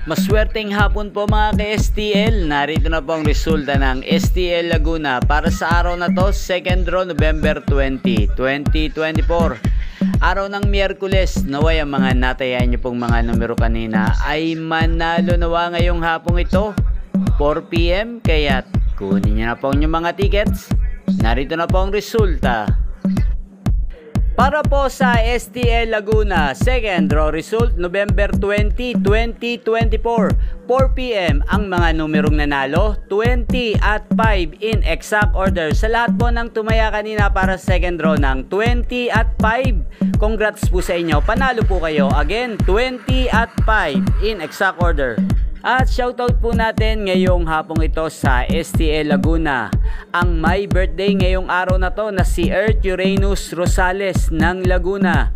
Maswerteng hapon po mga ka-STL. Narito na po ang resulta ng STL Laguna para sa araw na to, 2nd draw, November 20, 2024. Araw ng Miyerkules. Naway ang mga natayan nyo pong mga numero kanina ay manalo nawa ngayong hapong ito, 4 PM. Kaya kunin nyo na po yung mga tickets. Narito na po ang resulta. Para po sa STL Laguna, 2nd draw result, November 20, 2024, 4 PM ang mga numerong nanalo, 20 at 5 in exact order. Sa lahat po ng tumaya kanina para sa 2nd draw ng 20 at 5, congrats po sa inyo, panalo po kayo. Again, 20 at 5 in exact order. At shoutout po natin ngayong hapong ito sa STL Laguna, ang may birthday ngayong araw na to na si Earth Uranus Rosales ng Laguna.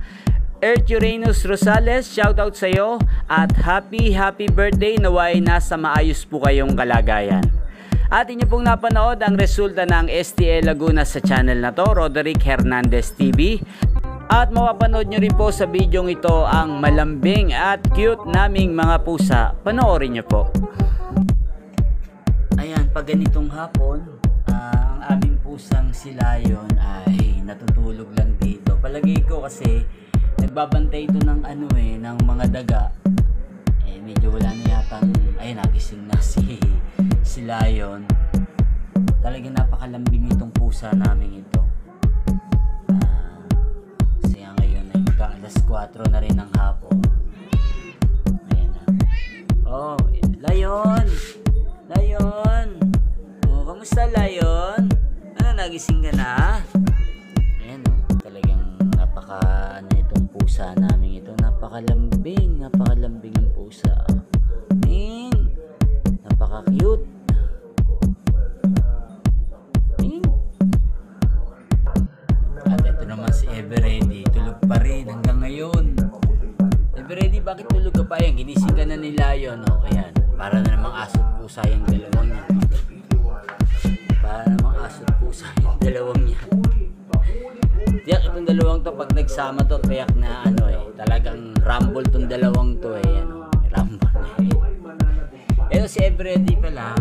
Earth Uranus Rosales, shoutout sa iyo at happy birthday, naway nasa maayos po kayong kalagayan. At inyo pong napanood ang resulta ng STL Laguna sa channel na to, Roderick Hernandez TV. At mapapanood nyo rin po sa video ito ang malambing at cute naming mga pusa. Panoorin nyo po. Ayan, pag ganitong hapon, ang aming pusang si Lion ay natutulog lang dito. Palagay ko kasi nagbabantay ito ng ng mga daga. Medyo wala na yatang, ayun, nagising na si Lion. Talagang napakalambing itong pusa namin ito. Alas 4 na rin ng hapon. Ayan na. Oh, Lion! Lion! Oh, kamusta Lion? Ano, nagising ka na? Ayan oh, talagang itong pusa namin ito. Napakalambing ang pusa. Ayan. Napaka-cute. At ito naman si Everready. Tulog pa rin hanggang ngayon. Everready, bakit tulog ka pa yan? Ginising ka na ni Lion. O, ayan. Para na namang asot pusa yung dalawang niya. Para namang asot pusa yung dalawang niya. Tiyak itong dalawang to, pag nagsama to, tiyak na talagang rumble tong dalawang to rumble na Ito si Everready pala,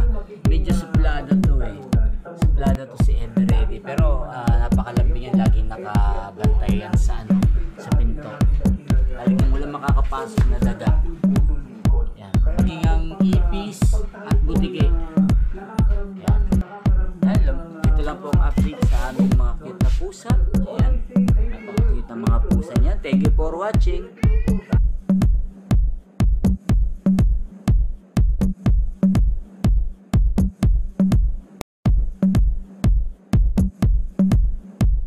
medyo suplado to Suplado to si Everready. Pero napakalambing yan, laging nakabantay yan sa pinto. Talagang wala makakapasok